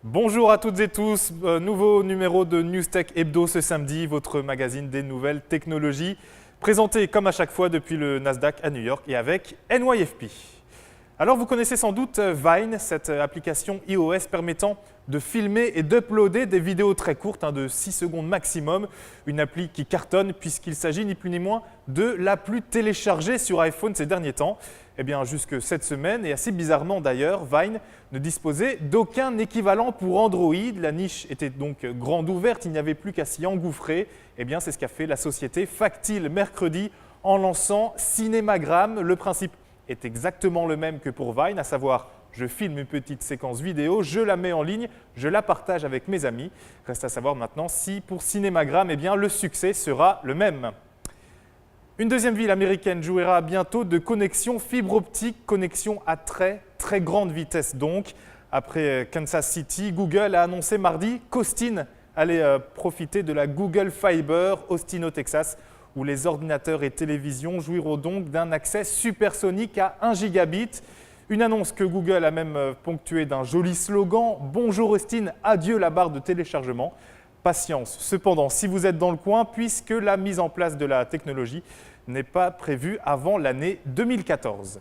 Bonjour à toutes et tous, nouveau numéro de Newstech Hebdo ce samedi, votre magazine des nouvelles technologies, présenté comme à chaque fois depuis le Nasdaq à New York et avec NYFP. Alors vous connaissez sans doute Vine, cette application iOS permettant de filmer et d'uploader des vidéos très courtes, de 6 secondes maximum. Une appli qui cartonne puisqu'il s'agit ni plus ni moins de la plus téléchargée sur iPhone ces derniers temps. Eh bien jusque cette semaine, et assez bizarrement d'ailleurs, Vine ne disposait d'aucun équivalent pour Android. La niche était donc grande ouverte, il n'y avait plus qu'à s'y engouffrer. Eh bien c'est ce qu'a fait la société Factile mercredi en lançant Cinemagram. Le principe est exactement le même que pour Vine, à savoir je filme une petite séquence vidéo, je la mets en ligne, je la partage avec mes amis. Reste à savoir maintenant si pour Cinemagram, eh bien, le succès sera le même. Une deuxième ville américaine jouira bientôt de connexion fibre optique, connexion à très grande vitesse donc. Après Kansas City, Google a annoncé mardi qu'Austin allait profiter de la Google Fiber, Austin au Texas, où les ordinateurs et télévisions jouiront donc d'un accès supersonique à 1 gigabit. Une annonce que Google a même ponctuée d'un joli slogan « Bonjour Austin, adieu la barre de téléchargement ». Patience cependant si vous êtes dans le coin, puisque la mise en place de la technologie n'est pas prévue avant l'année 2014.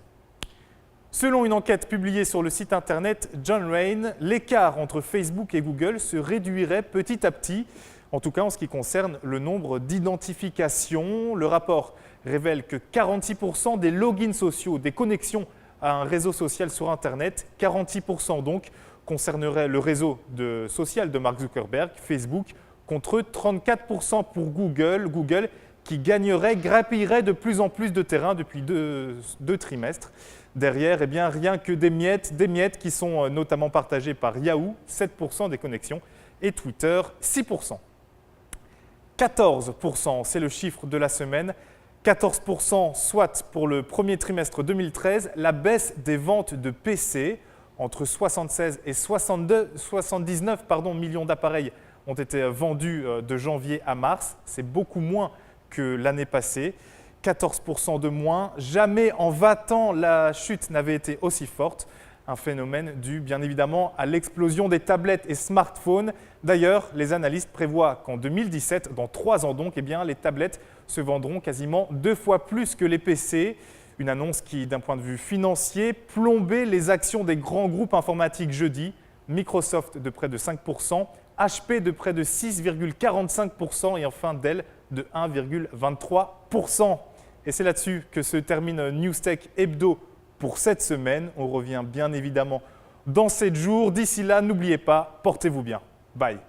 Selon une enquête publiée sur le site internet John Rain, l'écart entre Facebook et Google se réduirait petit à petit, en tout cas en ce qui concerne le nombre d'identifications. Le rapport révèle que 46% des logins sociaux, des connexions à un réseau social sur Internet, 46% donc, concerneraient le réseau social de Mark Zuckerberg, Facebook, contre 34% pour Google. Google qui grappillerait de plus en plus de terrain depuis deux trimestres. Derrière, eh bien, rien que des miettes qui sont notamment partagées par Yahoo, 7% des connexions, et Twitter, 6%. 14%, c'est le chiffre de la semaine. 14%, soit pour le premier trimestre 2013, la baisse des ventes de PC. Entre 76 et 79 millions d'appareils ont été vendus de janvier à mars. C'est beaucoup moins que l'année passée. 14% de moins. Jamais en 20 ans, la chute n'avait été aussi forte. Un phénomène dû bien évidemment à l'explosion des tablettes et smartphones. D'ailleurs, les analystes prévoient qu'en 2017, dans 3 ans donc, eh bien, les tablettes se vendront quasiment 2 fois plus que les PC. Une annonce qui, d'un point de vue financier, plombait les actions des grands groupes informatiques jeudi. Microsoft de près de 5%, HP de près de 6,45% et enfin Dell de 1,23%. Et c'est là-dessus que se termine Newstech Hebdo pour cette semaine. On revient bien évidemment dans 7 jours. D'ici là, n'oubliez pas, portez-vous bien. Bye.